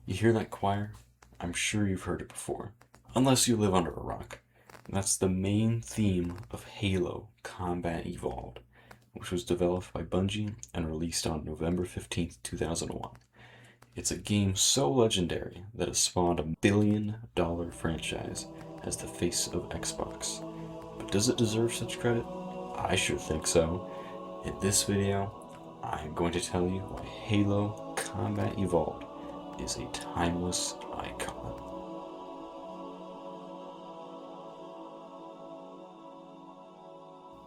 You hear that choir? I'm sure you've heard it before, unless you live under a rock. That's the main theme of Halo Combat Evolved, which was developed by Bungie and released on November 15th, 2001. It's a game so legendary that it spawned $1 billion franchise as the face of Xbox. But does it deserve such credit? I sure think so. In this video, I'm going to tell you why Halo Combat Evolved is a timeless icon.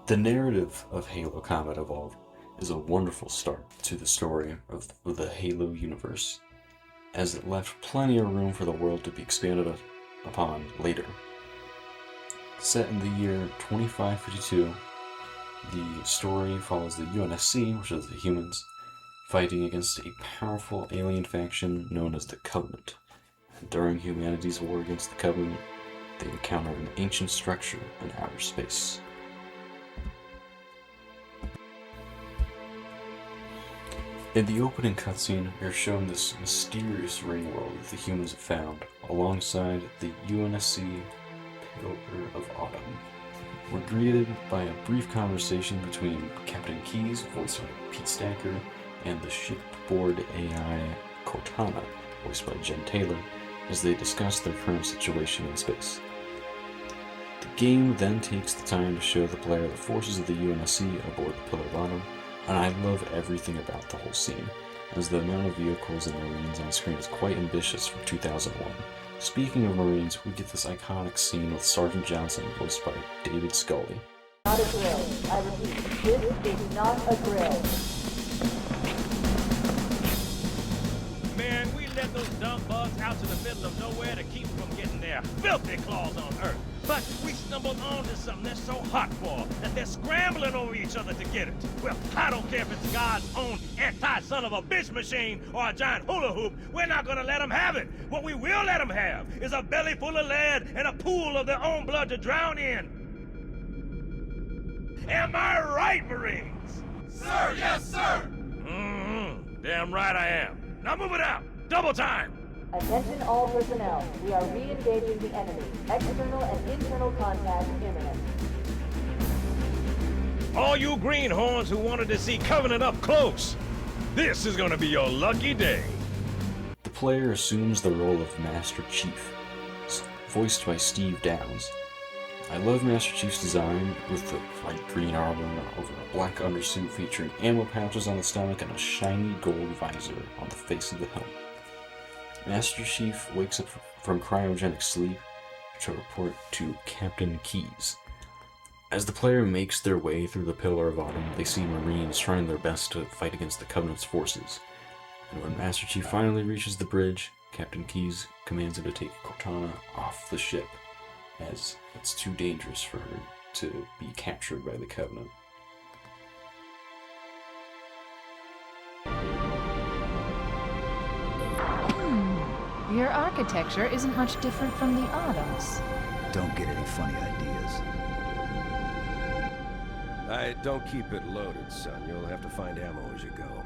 The narrative of Halo Combat Evolved is a wonderful start to the story of the Halo universe, as it left plenty of room for the world to be expanded upon later. Set in the year 2552, the story follows the UNSC, which is the humans, fighting against a powerful alien faction known as the Covenant. And during humanity's war against the Covenant, they encounter an ancient structure in outer space. In the opening cutscene, you're shown this mysterious ring world that the humans have found, alongside the UNSC Pillar of Autumn. We're greeted by a brief conversation between Captain Keyes, voiced by Pete Stacker, and the shipboard AI Cortana, voiced by Jen Taylor, as they discuss their current situation in space. The game then takes the time to show the player the forces of the UNSC aboard the Pillar of Autumn, and I love everything about the whole scene, as the amount of vehicles and Marines on screen is quite ambitious for 2001. Speaking of Marines, we get this iconic scene with Sergeant Johnson, voiced by David Scully. Not a drill. I repeat, this is not a drill. Man, we let those dumb bugs out to the middle of nowhere to keep them from getting their filthy claws on Earth. But we stumbled onto something they're so hot for that they're scrambling over each other to get it. Well, I don't care if it's God's own anti-son of a bitch machine or a giant hula hoop. We're not gonna let them have it. What we will let them have is a belly full of lead and a pool of their own blood to drown in. Am I right, Marines? Sir, yes, sir! Mm-hmm. Damn right I am. Now move it out. Double time. Attention all personnel. We are re-engaging the enemy. External and internal contact imminent. All you greenhorns who wanted to see Covenant up close, this is gonna be your lucky day. The player assumes the role of Master Chief, voiced by Steve Downes. I love Master Chief's design, with the bright green armor over a black undersuit featuring ammo pouches on the stomach and a shiny gold visor on the face of the helmet. Master Chief wakes up from cryogenic sleep to report to Captain Keyes. As the player makes their way through the Pillar of Autumn, they see Marines trying their best to fight against the Covenant's forces. And when Master Chief finally reaches the bridge, Captain Keyes commands him to take Cortana off the ship, as it's too dangerous for her to be captured by the Covenant. Your architecture isn't much different from the Autumn's. Don't get any funny ideas. Don't keep it loaded, son. You'll have to find ammo as you go.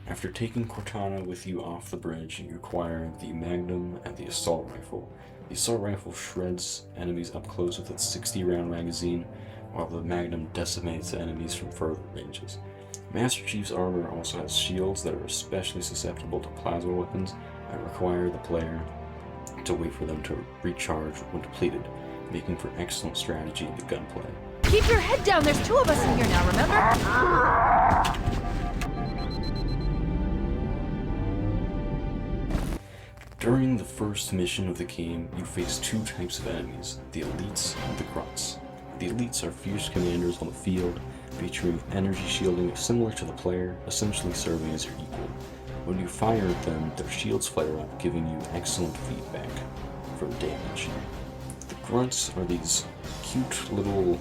After taking Cortana with you off the bridge, you acquire the Magnum and the Assault Rifle. The Assault Rifle shreds enemies up close with its 60-round magazine, while the Magnum decimates enemies from further ranges. Master Chief's armor also has shields that are especially susceptible to plasma weapons and require the player to wait for them to recharge when depleted, making for excellent strategy in the gunplay. Keep your head down, there's two of us in here now, remember? During the first mission of the game, you face two types of enemies, the Elites and the Grunts. The Elites are fierce commanders on the field, featuring energy shielding similar to the player, essentially serving as your equal. When you fire at them, their shields flare up, giving you excellent feedback for damage. The Grunts are these cute little,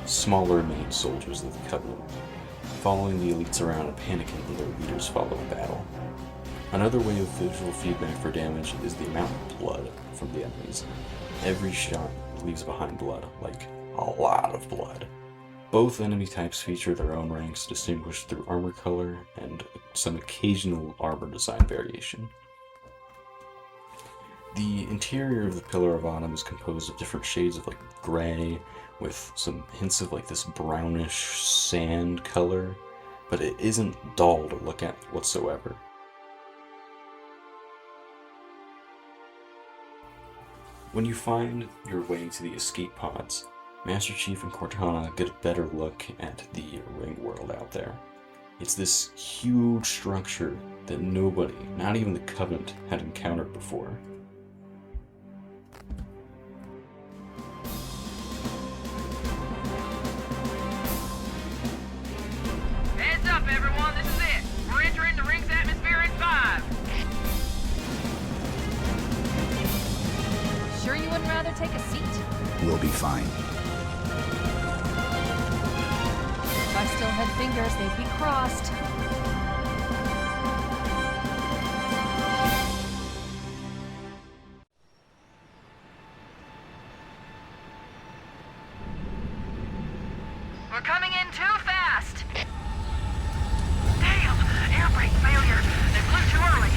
smaller main soldiers of the Covenant, following the Elites around and panicking when their leaders follow in battle. Another way of visual feedback for damage is the amount of blood from the enemies. Every shot leaves behind blood, like a lot of blood. Both enemy types feature their own ranks distinguished through armor color and some occasional armor design variation. The interior of the Pillar of Autumn is composed of different shades of like gray with some hints of like this brownish sand color, but it isn't dull to look at whatsoever. When you find your way to the escape pods, Master Chief and Cortana get a better look at the ring world out there. It's this huge structure that nobody, not even the Covenant, had encountered before. Heads up, everyone, this is it. We're entering the ring's atmosphere in 5. Sure you wouldn't rather take a seat? We'll be fine. If I still had fingers, they'd be crossed. We're coming in too fast. Damn! Air brake failure. They flew too early.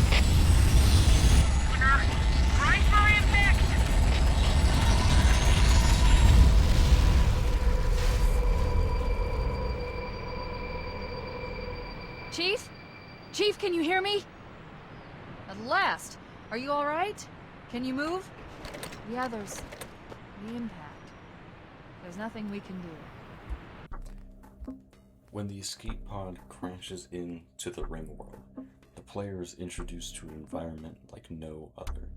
Brace for impact. Chief? Chief, can you hear me? At last. Are you all right? Can you move? The others. The impact. There's nothing we can do. When the escape pod crashes into the ring world, the player is introduced to an environment like no other.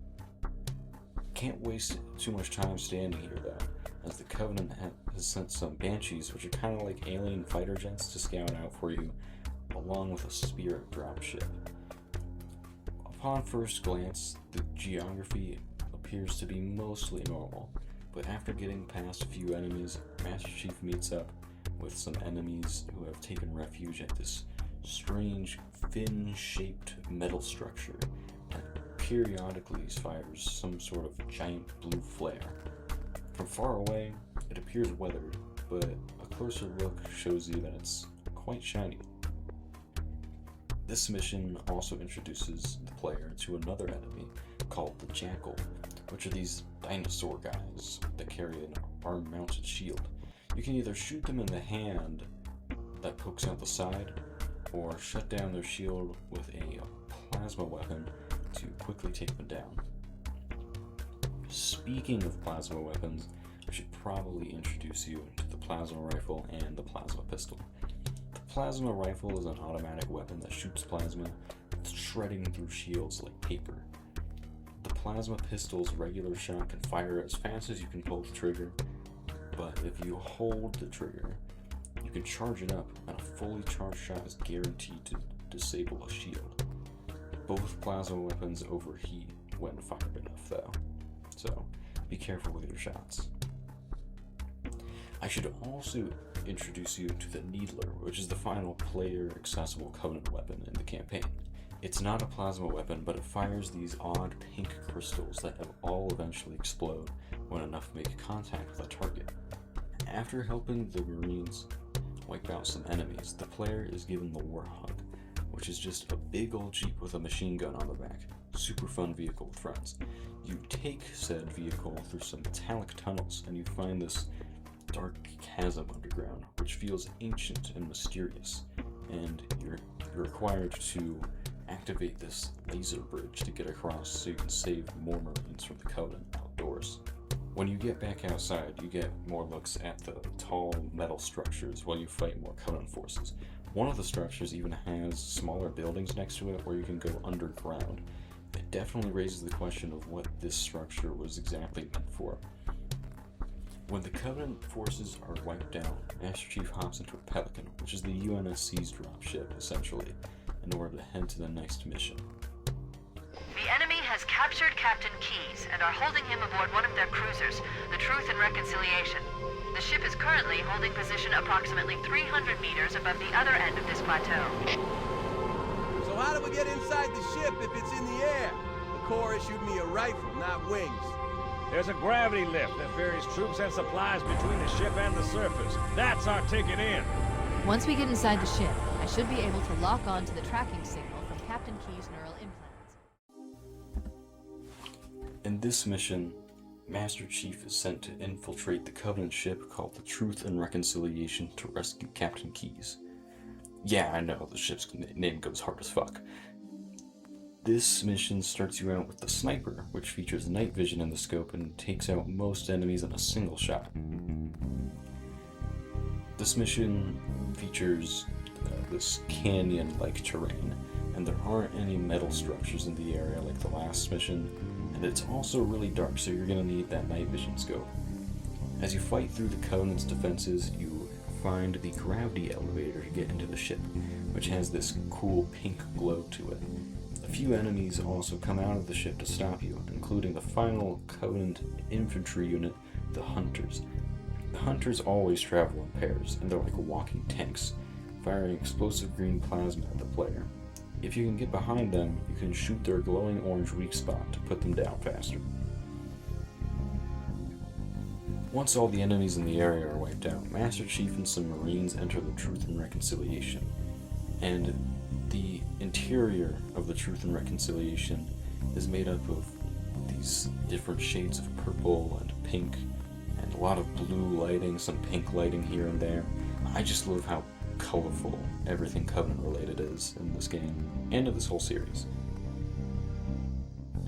Can't waste too much time standing here though, as the Covenant has sent some Banshees, which are kind of like alien fighter jets, to scout out for you, along with a spirit dropship. Upon first glance, the geography appears to be mostly normal, but after getting past a few enemies, Master Chief meets up with some enemies who have taken refuge at this strange fin-shaped metal structure that periodically fires some sort of giant blue flare. From far away, it appears weathered, but a closer look shows you that it's quite shiny. This mission also introduces the player to another enemy called the Jackal, which are these dinosaur guys that carry an arm-mounted shield. You can either shoot them in the hand that pokes out the side, or shut down their shield with a plasma weapon to quickly take them down. Speaking of plasma weapons, I should probably introduce you to the plasma rifle and the plasma pistol. The plasma rifle is an automatic weapon that shoots plasma, shredding through shields like paper. The plasma pistol's regular shot can fire as fast as you can pull the trigger, but if you hold the trigger, you can charge it up, and a fully charged shot is guaranteed to disable a shield. Both plasma weapons overheat when fired enough though, so be careful with your shots. I should also introduce you to the Needler, which is the final player-accessible Covenant weapon in the campaign. It's not a plasma weapon, but it fires these odd pink crystals that all eventually explode when enough make contact with a target. After helping the Marines wipe out some enemies, the player is given the Warhog, which is just a big old Jeep with a machine gun on the back. Super fun vehicle with friends. You take said vehicle through some metallic tunnels, and you find this dark chasm underground, which feels ancient and mysterious, and you're required to activate this laser bridge to get across so you can save more Marines from the Covenant outdoors. When you get back outside, you get more looks at the tall metal structures while you fight more Covenant forces. One of the structures even has smaller buildings next to it where you can go underground. It definitely raises the question of what this structure was exactly meant for. When the Covenant forces are wiped out, Master Chief hops into a Pelican, which is the UNSC's dropship, essentially, in order to head to the next mission. The enemy has captured Captain Keyes and are holding him aboard one of their cruisers, the Truth and Reconciliation. The ship is currently holding position approximately 300 meters above the other end of this plateau. So how do we get inside the ship if it's in the air? The Corps issued me a rifle, not wings. There's a gravity lift that ferries troops and supplies between the ship and the surface. That's our ticket in. Once we get inside the ship, I should be able to lock on to the tracking signal from Captain Key's neural implants. In this mission, Master Chief is sent to infiltrate the Covenant ship called the Truth and Reconciliation to rescue Captain Keyes. Yeah, I know, the ship's name goes hard as fuck. This mission starts you out with the Sniper, which features night vision in the scope and takes out most enemies in a single shot. This mission features this canyon-like terrain, and there aren't any metal structures in the area like the last mission, and it's also really dark, so you're going to need that night vision scope. As you fight through the Covenant's defenses, you find the gravity elevator to get into the ship, which has this cool pink glow to it. A few enemies also come out of the ship to stop you, including the final Covenant infantry unit, the Hunters. The Hunters always travel in pairs, and they're like walking tanks, firing explosive green plasma at the player. If you can get behind them, you can shoot their glowing orange weak spot to put them down faster. Once all the enemies in the area are wiped out, Master Chief and some Marines enter the Truth and Reconciliation, and the interior of the Truth and Reconciliation is made up of these different shades of purple and pink, and a lot of blue lighting, some pink lighting here and there. I just love how colorful everything Covenant related is in this game, and in this whole series.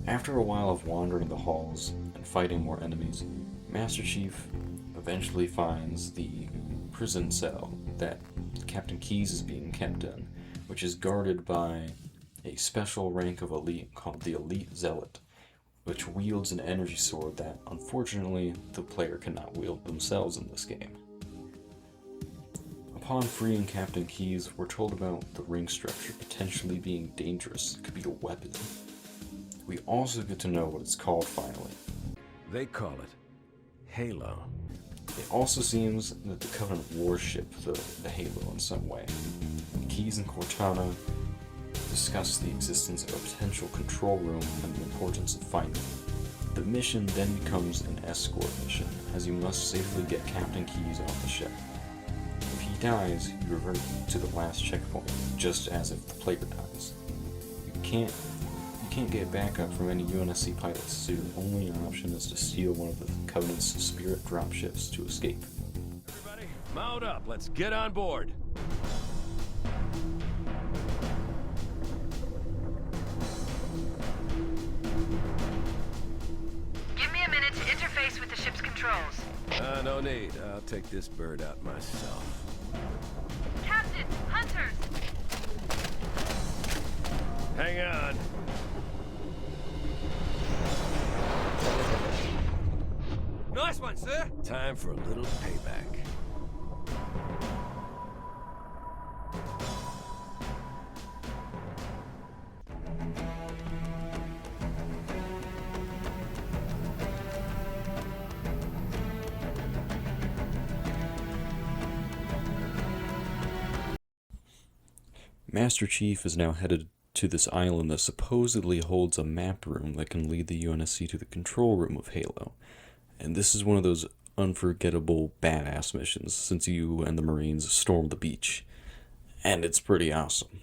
After a while of wandering the halls and fighting more enemies, Master Chief eventually finds the prison cell that Captain Keyes is being kept in, which is guarded by a special rank of elite called the Elite Zealot, which wields an energy sword that, unfortunately, the player cannot wield themselves in this game. Upon freeing Captain Keyes, we're told about the ring structure potentially being dangerous. It could be a weapon. We also get to know what it's called finally. They call it Halo. It also seems that the Covenant warship the Halo in some way. Keyes and Cortana discuss the existence of a potential control room and the importance of finding it. The mission then becomes an escort mission, as you must safely get Captain Keyes off the ship. If he dies, you revert to the last checkpoint, just as if the player dies. You can't get backup from any UNSC pilots, so your only option is to steal one of the Covenant's Spirit dropships to escape. Everybody, mount up. Let's get on board. Give me a minute to interface with the ship's controls. No need. I'll take this bird out myself. Captain, Hunters! Hang on. Nice one, sir. Time for a little payback. Master Chief is now headed to this island that supposedly holds a map room that can lead the UNSC to the control room of Halo. And this is one of those unforgettable badass missions, since you and the Marines storm the beach. And it's pretty awesome.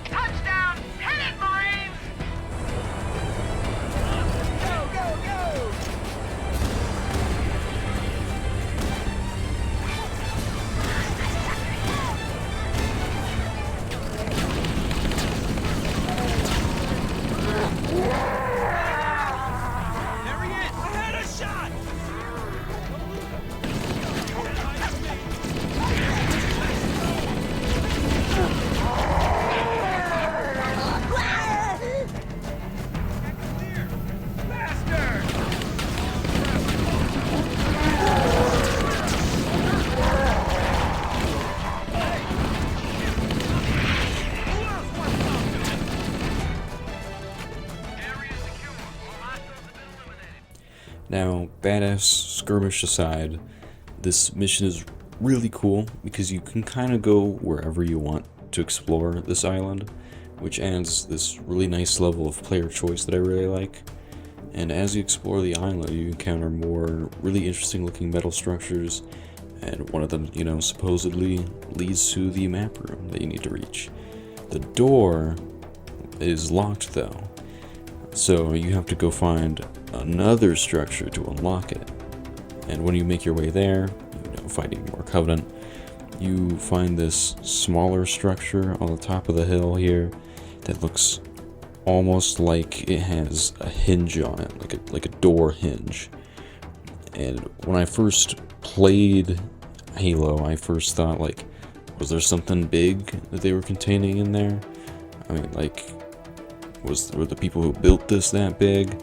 Touchdown! Hit it, Marines! Go, go, go! There he is! I had a shot! Now, badass skirmish aside, this mission is really cool because you can kind of go wherever you want to explore this island, which adds this really nice level of player choice that I really like. And as you explore the island, you encounter more really interesting looking metal structures, and one of them, supposedly leads to the map room that you need to reach. The door is locked though, so you have to go find another structure to unlock it. And when you make your way there, fighting more Covenant, you find this smaller structure on the top of the hill here that looks almost like it has a hinge on it, like a door hinge. And when I first played Halo, I first thought, was there something big that they were containing in there? I mean, were the people who built this that big?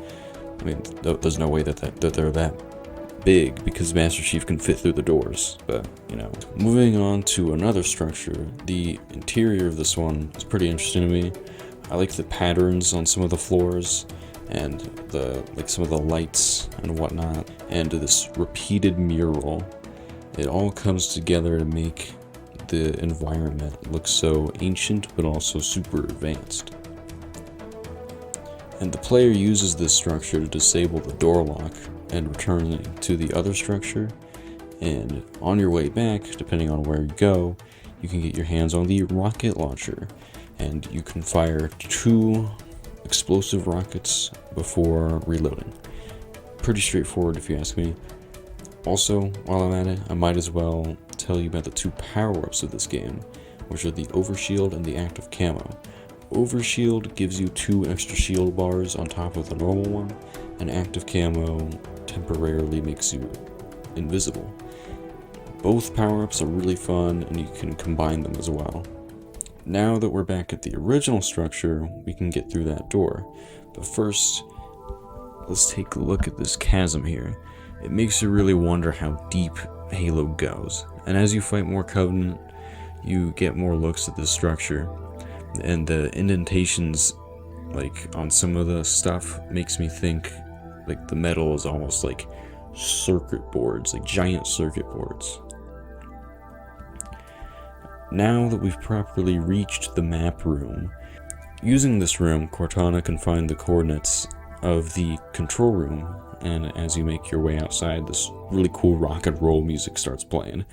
I mean, there's no way that they're that big, because Master Chief can fit through the doors. But, moving on to another structure, the interior of this one is pretty interesting to me. I like the patterns on some of the floors, and some of the lights and whatnot, and this repeated mural. It all comes together to make the environment look so ancient but also super advanced. And the player uses this structure to disable the door lock and return to the other structure, and on your way back, depending on where you go, you can get your hands on the rocket launcher, and you can fire 2 explosive rockets before reloading. Pretty straightforward if you ask me. Also, while I'm at it, I might as well tell you about the 2 power-ups of this game, which are the Overshield and the Active Camo. Overshield gives you 2 extra shield bars on top of the normal one, and Active Camo temporarily makes you invisible. Both power-ups are really fun, and you can combine them as well. Now that we're back at the original structure, we can get through that door. But first, let's take a look at this chasm here. It makes you really wonder how deep Halo goes. And as you fight more Covenant, you get more looks at this structure. And the indentations, on some of the stuff, makes me think the metal is almost like circuit boards, giant circuit boards. Now that we've properly reached the map room, using this room, Cortana can find the coordinates of the control room, and as you make your way outside, this really cool rock and roll music starts playing.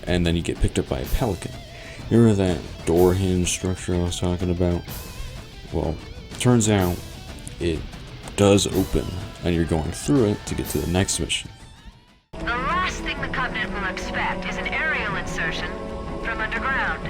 And then you get picked up by a pelican. Remember that door hinge structure I was talking about? Well, turns out it does open, and you're going through it to get to the next mission. The last thing the Covenant will expect is an aerial insertion from underground.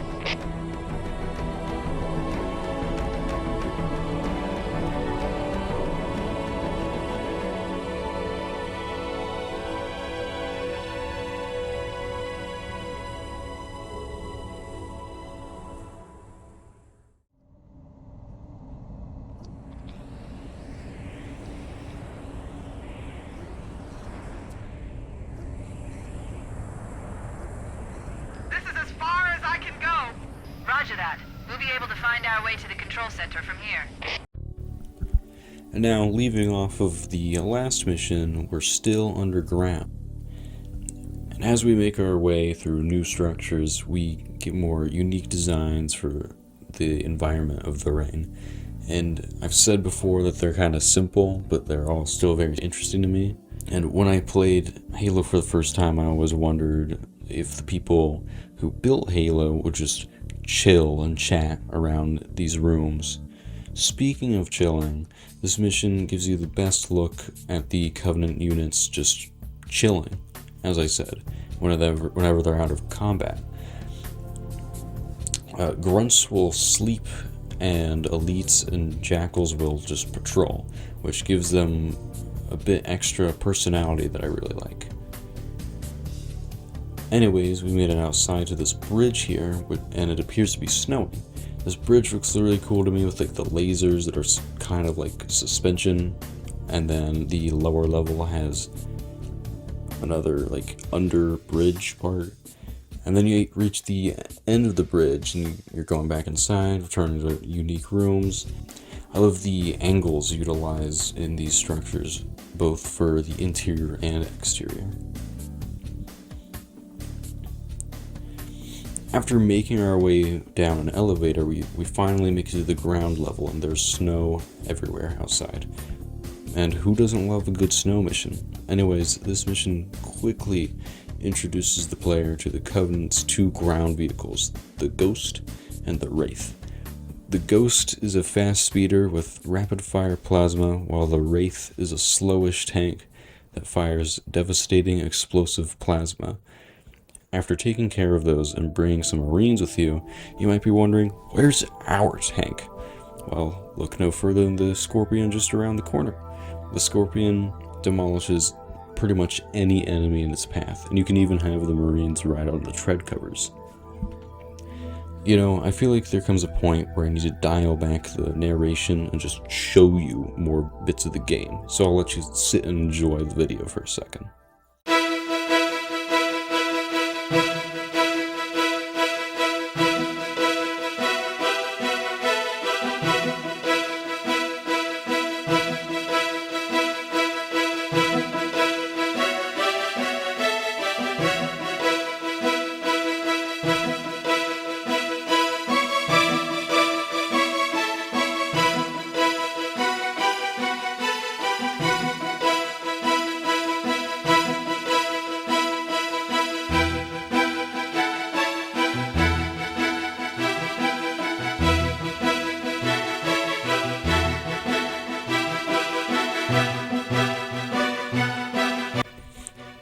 Roger that. We'll be able to find our way to the control center from here. And now, leaving off of the last mission, we're still underground. And as we make our way through new structures, we get more unique designs for the environment of the ring. And I've said before that they're kind of simple, but they're all still very interesting to me. And when I played Halo for the first time, I always wondered if the people who built Halo would just chill and chat around these rooms. Speaking of chilling, this mission gives you the best look at the Covenant units just chilling, as I said, whenever they're out of combat. Grunts will sleep, and elites and jackals will just patrol, which gives them a bit extra personality that I really like. Anyways, we made it outside to this bridge here, and it appears to be snowing. This bridge looks really cool to me with like the lasers that are kind of like suspension, and then the lower level has another like under bridge part, and then you reach the end of the bridge and you're going back inside, returning to unique rooms. I love the angles utilized in these structures, both for the interior and exterior. After making our way down an elevator, we finally make it to the ground level, and there's snow everywhere outside. And who doesn't love a good snow mission? Anyways, this mission quickly introduces the player to the Covenant's two ground vehicles, the Ghost and the Wraith. The Ghost is a fast speeder with rapid-fire plasma, while the Wraith is a slowish tank that fires devastating explosive plasma. After taking care of those and bringing some Marines with you, you might be wondering, where's our tank? Well, look no further than the Scorpion just around the corner. The Scorpion demolishes pretty much any enemy in its path, and you can even have the Marines ride on the tread covers. You know, I feel like there comes a point where I need to dial back the narration and just show you more bits of the game, so I'll let you sit and enjoy the video for a second.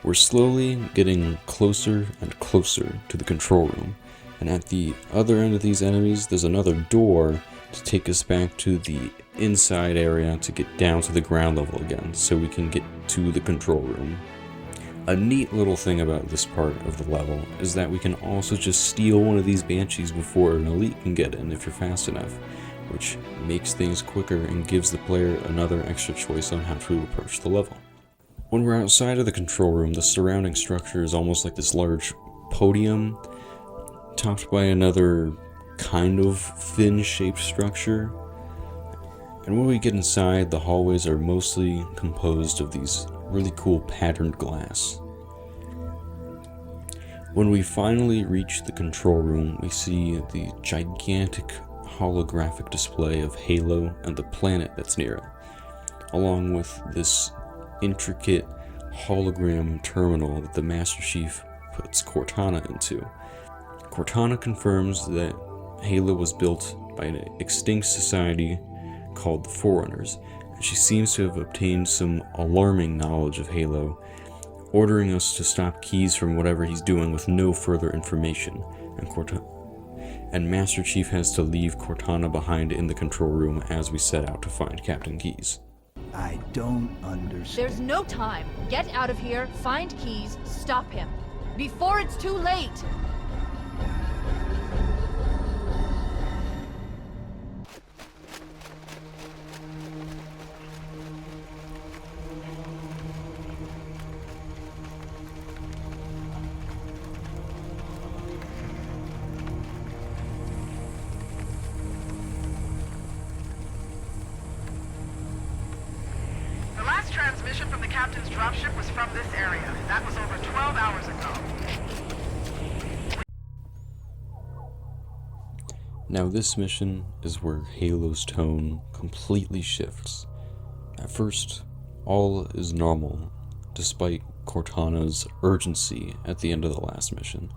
We're slowly getting closer and closer to the control room, and at the other end of these enemies there's another door to take us back to the inside area to get down to the ground level again, so we can get to the control room. A neat little thing about this part of the level is that we can also just steal one of these Banshees before an elite can get in if you're fast enough, which makes things quicker and gives the player another extra choice on how to approach the level. When we're outside of the control room, the surrounding structure is almost like this large podium, topped by another kind of fin-shaped structure. And when we get inside, the hallways are mostly composed of these really cool patterned glass. When we finally reach the control room, we see the gigantic holographic display of Halo and the planet that's near it, along with this intricate hologram terminal that the Master Chief puts Cortana into. Cortana confirms that Halo was built by an extinct society called the Forerunners, and she seems to have obtained some alarming knowledge of Halo, ordering us to stop Keyes from whatever he's doing with no further information, and Master Chief has to leave Cortana behind in the control room as we set out to find Captain Keyes. I don't understand. There's no time. Get out of here, find Keyes, stop him. Before it's too late! Transmission from the captain's dropship was from this area. That was over 12 hours ago. Now this mission is where Halo's tone completely shifts. At first, all is normal, despite Cortana's urgency at the end of the last mission.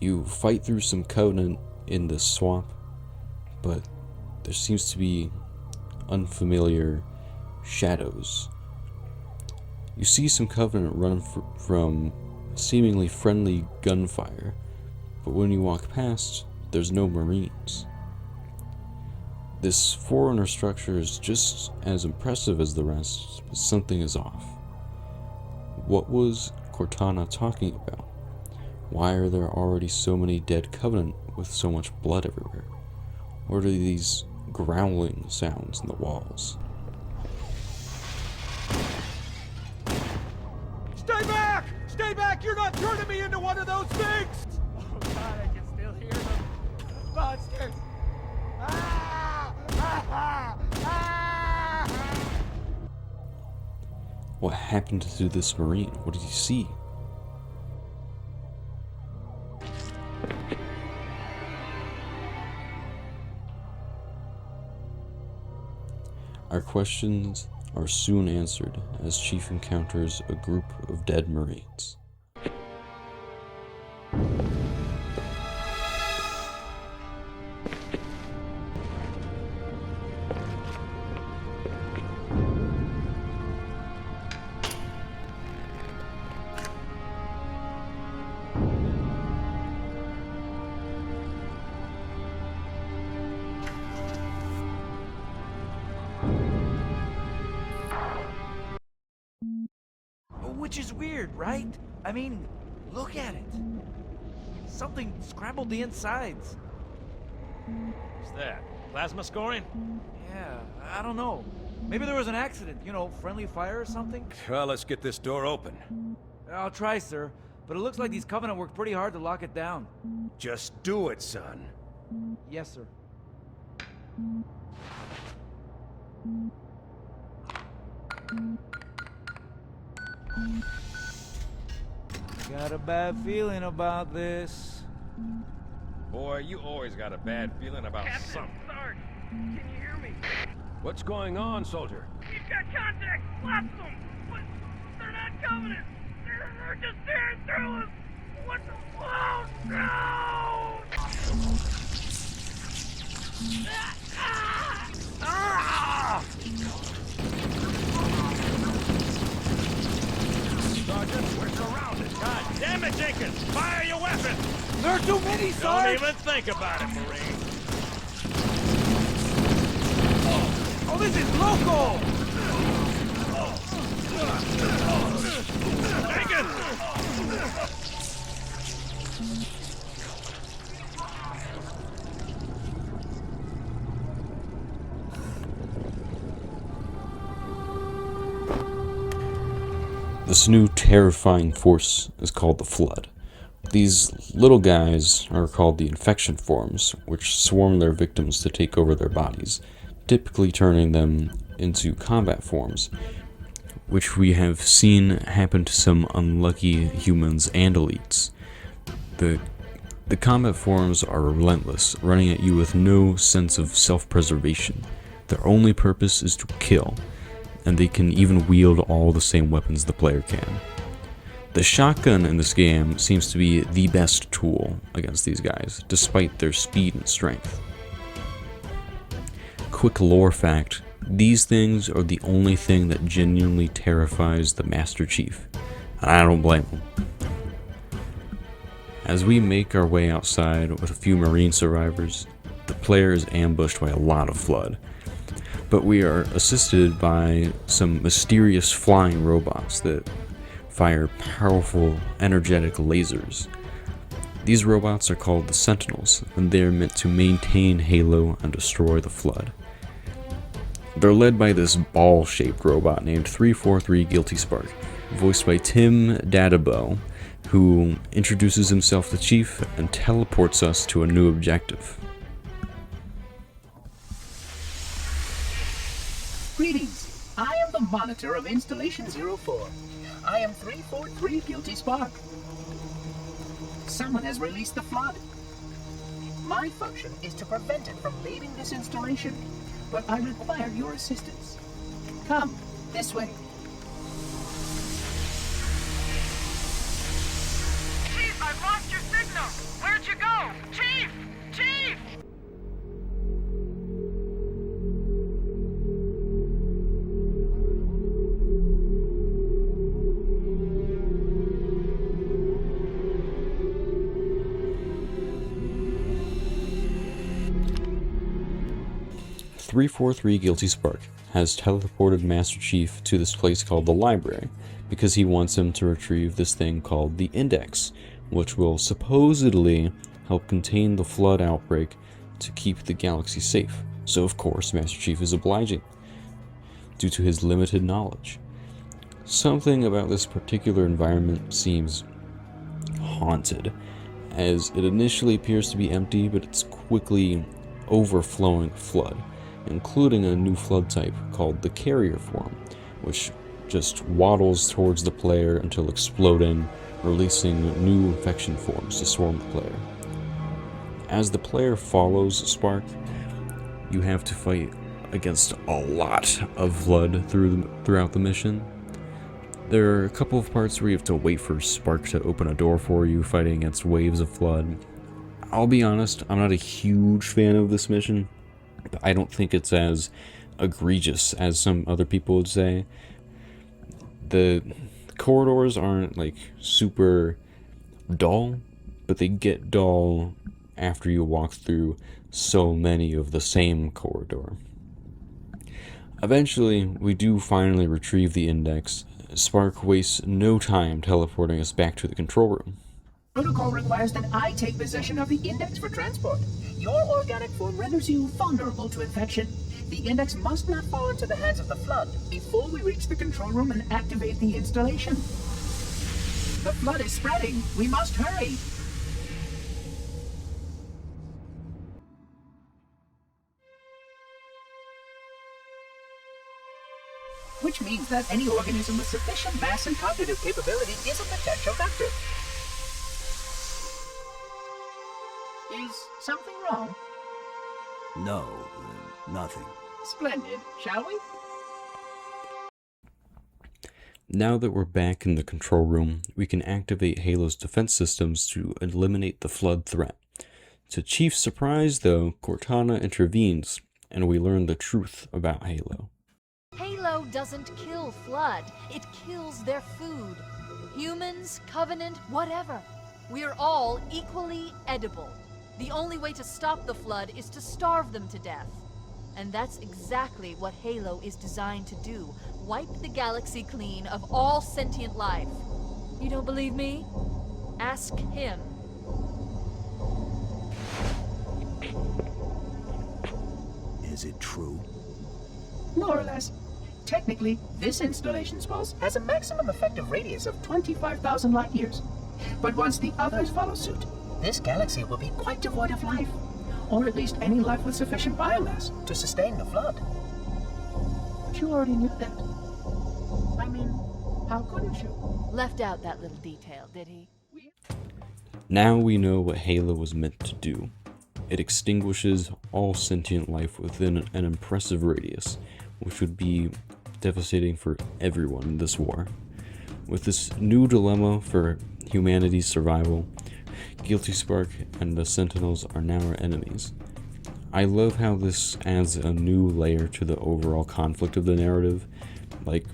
You fight through some Covenant in the swamp, but there seems to be unfamiliar shadows. You see some Covenant run from seemingly friendly gunfire, but when you walk past, there's no Marines. This Forerunner structure is just as impressive as the rest, but something is off. What was Cortana talking about? Why are there already so many dead Covenant with so much blood everywhere? What are these growling sounds in the walls? Stay back! Stay back! You're not turning me into one of those things! Oh God, I can still hear them. Monsters! Ah! Ah! Ah! What happened to this Marine? What did he see? Our questions are soon answered as Chief encounters a group of dead Marines. Which is weird, right? I mean, look at it. Something scrambled the insides. What's that? Plasma scoring? Yeah, I don't know. Maybe there was an accident, you know, friendly fire or something? Well, let's get this door open. I'll try, sir. But it looks like these Covenant worked pretty hard to lock it down. Just do it, son. Yes, sir. Got a bad feeling about this. Boy, you always got a bad feeling about something. Sarge, can you hear me? What's going on, soldier? We've got contact, lots of them, but they're not Covenant. They're just tearing through us. What the? Oh no! Sergeant, we're surrounded. God damn it, Jenkins! Fire your weapon! There are too many, Don't Sarge! even think about it, Marine. Oh, this is local! Jenkins! This new terrifying force is called the Flood. These little guys are called the infection forms, which swarm their victims to take over their bodies, typically turning them into combat forms, which we have seen happen to some unlucky humans and elites. The combat forms are relentless, running at you with no sense of self-preservation. Their only purpose is to kill, and they can even wield all the same weapons the player can. The shotgun in this game seems to be the best tool against these guys, despite their speed and strength. Quick lore fact, these things are the only thing that genuinely terrifies the Master Chief, and I don't blame him. As we make our way outside with a few Marine survivors, the player is ambushed by a lot of Flood, but we are assisted by some mysterious flying robots that fire powerful, energetic lasers. These robots are called the Sentinels, and they are meant to maintain Halo and destroy the Flood. They're led by this ball-shaped robot named 343 Guilty Spark, voiced by Tim Dadabo, who introduces himself to Chief and teleports us to a new objective. Greetings. I am the monitor of Installation 04. I am 343 Guilty Spark. Someone has released the Flood. My function is to prevent it from leaving this installation, but I require your assistance. Come, this way. Chief, I've lost your signal! Where'd you go? Chief! Chief! 343 Guilty Spark has teleported Master Chief to this place called the Library because he wants him to retrieve this thing called the Index, which will supposedly help contain the flood outbreak to keep the galaxy safe. So of course, Master Chief is obliging, due to his limited knowledge. Something about this particular environment seems haunted, as it initially appears to be empty, but it's quickly overflowing flood, including a new flood type called the carrier form, which just waddles towards the player until exploding, releasing new infection forms to swarm the player. As the player follows Spark, you have to fight against a lot of flood throughout the mission. There are a couple of parts where you have to wait for Spark to open a door for you, fighting against waves of flood. I'll be honest, I'm not a huge fan of this mission, but I don't think it's as egregious as some other people would say. The corridors aren't like super dull, but they get dull after you walk through so many of the same corridor. Eventually, we do finally retrieve the index. Spark wastes no time teleporting us back to the control room. Protocol requires that I take possession of the index for transport. Your organic form renders you vulnerable to infection. The index must not fall into the hands of the flood before we reach the control room and activate the installation. The flood is spreading. We must hurry. Which means that any organism with sufficient mass and cognitive capability is a potential vector. Is something wrong? No, nothing. Splendid, shall we? Now that we're back in the control room, we can activate Halo's defense systems to eliminate the flood threat. To Chief's surprise, though, Cortana intervenes, and we learn the truth about Halo. Halo doesn't kill Flood. It kills their food. Humans, Covenant, whatever. We're all equally edible. The only way to stop the Flood is to starve them to death. And that's exactly what Halo is designed to do. Wipe the galaxy clean of all sentient life. You don't believe me? Ask him. Is it true? More or less. Technically, this installation's pulse has a maximum effective radius of 25,000 light years. But once the others follow suit, this galaxy will be quite devoid of life. Or at least any life with sufficient biomass to sustain the flood. But you already knew that. I mean, how couldn't you? Left out that little detail, did he? Now we know what Halo was meant to do. It extinguishes all sentient life within an impressive radius, which would be devastating for everyone in this war. With this new dilemma for humanity's survival, Guilty Spark and the Sentinels are now our enemies. I love how this adds a new layer to the overall conflict of the narrative. Like,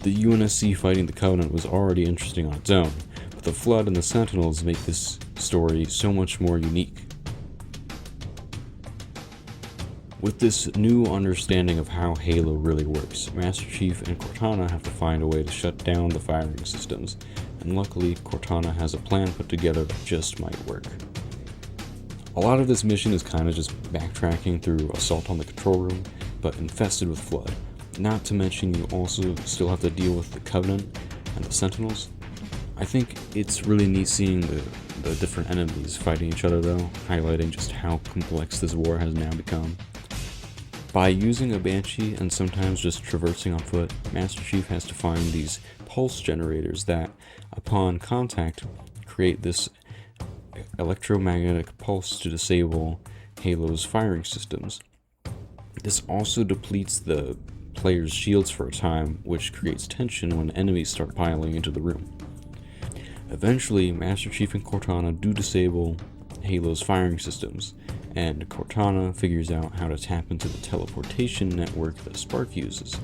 the UNSC fighting the Covenant was already interesting on its own, but the Flood and the Sentinels make this story so much more unique. With this new understanding of how Halo really works, Master Chief and Cortana have to find a way to shut down the firing systems, and luckily Cortana has a plan put together that just might work. A lot of this mission is kind of just backtracking through Assault on the Control Room, but infested with Flood. Not to mention you also still have to deal with the Covenant and the Sentinels. I think it's really neat seeing the different enemies fighting each other though, highlighting just how complex this war has now become. By using a Banshee and sometimes just traversing on foot, Master Chief has to find these pulse generators that, upon contact, create this electromagnetic pulse to disable Halo's firing systems. This also depletes the player's shields for a time, which creates tension when enemies start piling into the room. Eventually, Master Chief and Cortana do disable Halo's firing systems, and Cortana figures out how to tap into the teleportation network that Spark uses.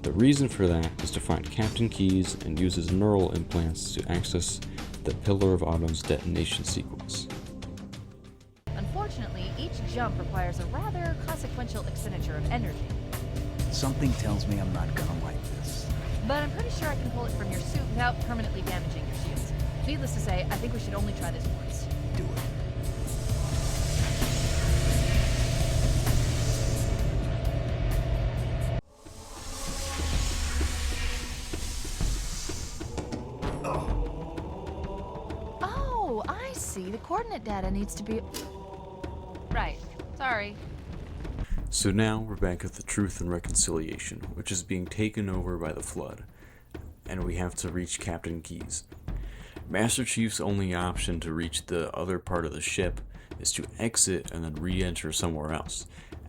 The reason for that is to find Captain Keyes and uses neural implants to access the Pillar of Autumn's detonation sequence. Unfortunately, each jump requires a rather consequential expenditure of energy. Something tells me I'm not gonna like this. But I'm pretty sure I can pull it from your suit without permanently damaging your shields. Needless to say, I think we should only try this once. Do it. Oh, I see. The coordinate data needs to be... Right. Sorry. So now we're back at the Truth and Reconciliation, which is being taken over by the Flood, and we have to reach Captain Keyes. Master Chief's only option to reach the other part of the ship is to exit and then re-enter somewhere else.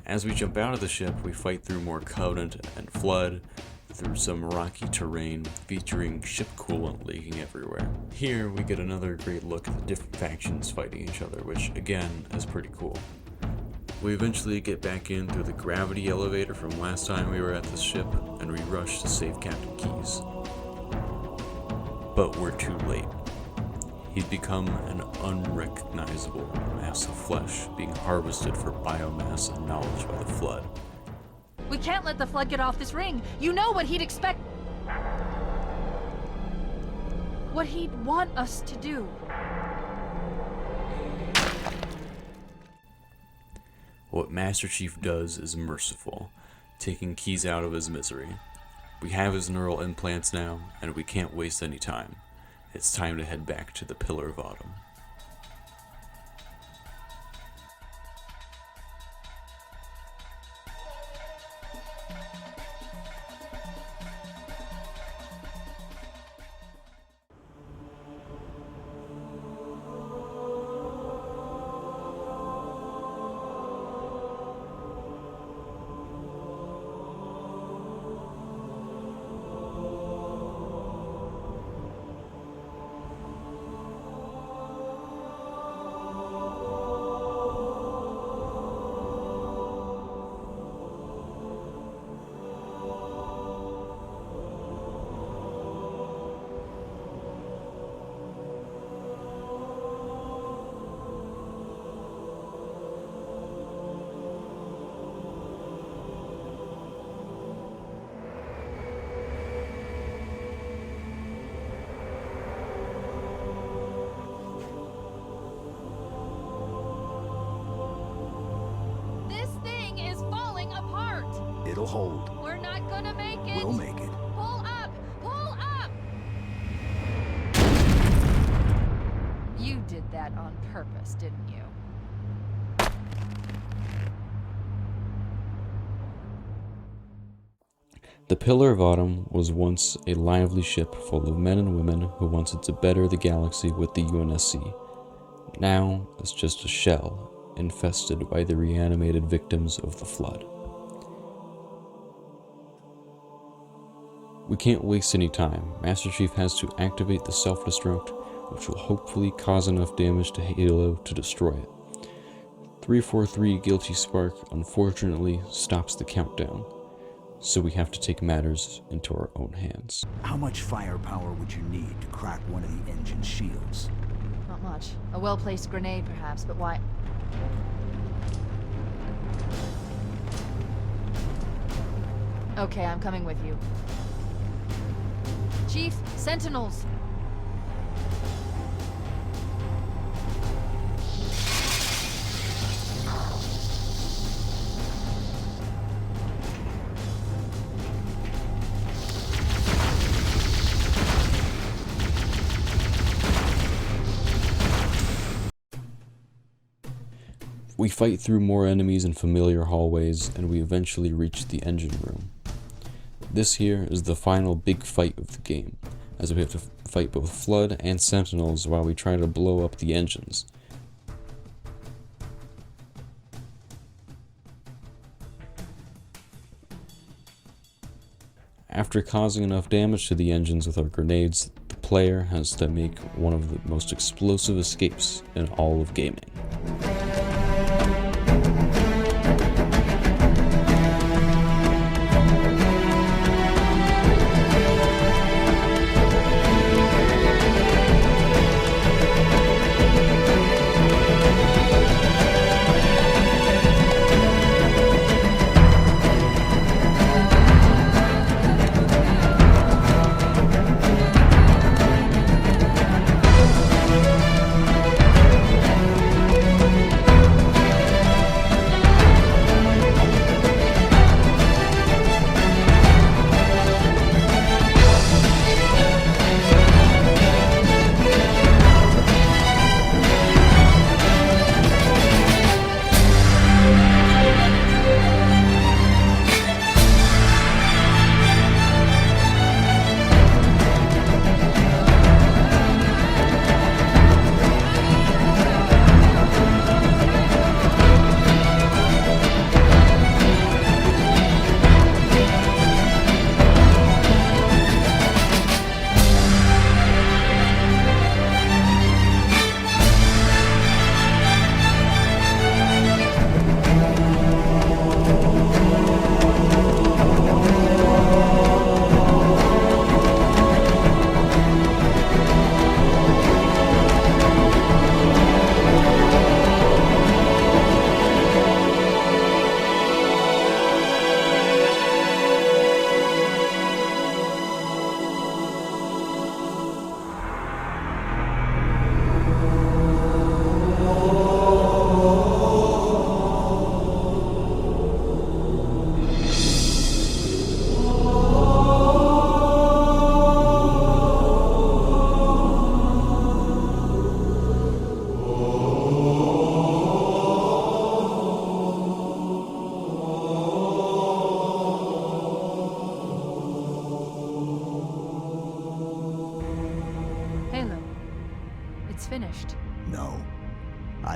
As we jump out of the ship, we fight through more Covenant and Flood, through some rocky terrain featuring ship coolant leaking everywhere. Here we get another great look at the different factions fighting each other, which again is pretty cool. We eventually get back in through the gravity elevator from last time we were at this ship, and we rush to save Captain Keyes. But we're too late. He'd become an unrecognizable mass of flesh being harvested for biomass and knowledge by the Flood. We can't let the Flood get off this ring. You know what he'd expect... What he'd want us to do. What Master Chief does is merciful, taking Keyes out of his misery. We have his neural implants now, and we can't waste any time. It's time to head back to the Pillar of Autumn. It'll hold. We're not gonna make it. We'll make it. Pull up! Pull up! You did that on purpose, didn't you? The Pillar of Autumn was once a lively ship full of men and women who wanted to better the galaxy with the UNSC. Now, it's just a shell, infested by the reanimated victims of the Flood. We can't waste any time. Master Chief has to activate the self-destruct, which will hopefully cause enough damage to Halo to destroy it. 343 Guilty Spark unfortunately stops the countdown, so we have to take matters into our own hands. How much firepower would you need to crack one of the engine shields? Not much. A well-placed grenade, perhaps, but why? Okay, I'm coming with you. Chief, sentinels! We fight through more enemies in familiar hallways, and we eventually reach the engine room. This here is the final big fight of the game, as we have to fight both Flood and Sentinels while we try to blow up the engines. After causing enough damage to the engines with our grenades, the player has to make one of the most explosive escapes in all of gaming.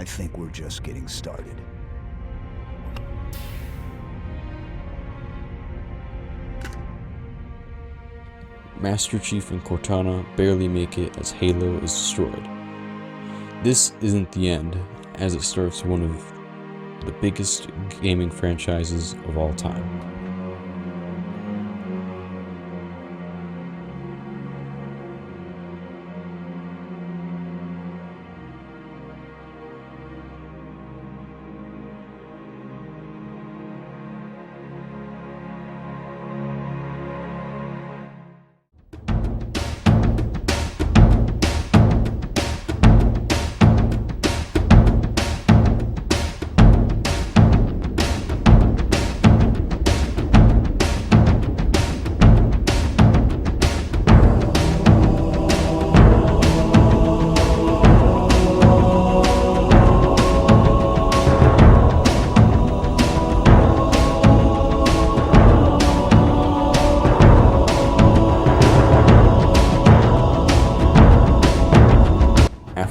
think we're just getting started. Master Chief and Cortana barely make it as Halo is destroyed. This isn't the end, as it starts one of the biggest gaming franchises of all time.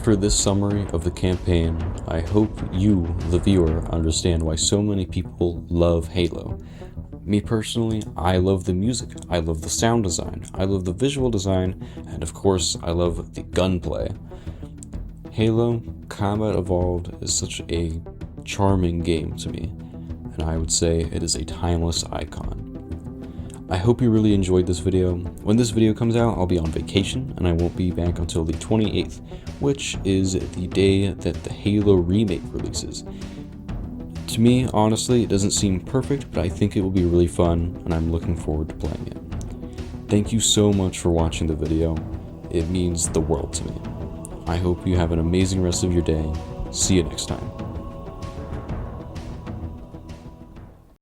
After this summary of the campaign, I hope you, the viewer, understand why so many people love Halo. Me personally, I love the music, I love the sound design, I love the visual design, and of course, I love the gunplay. Halo Combat Evolved is such a charming game to me, and I would say it is a timeless icon. I hope you really enjoyed this video. When this video comes out, I'll be on vacation, and I won't be back until the 28th, which is the day that the Halo remake releases. To me, honestly, it doesn't seem perfect, but I think it will be really fun, and I'm looking forward to playing it. Thank you so much for watching the video. It means the world to me. I hope you have an amazing rest of your day. See you next time.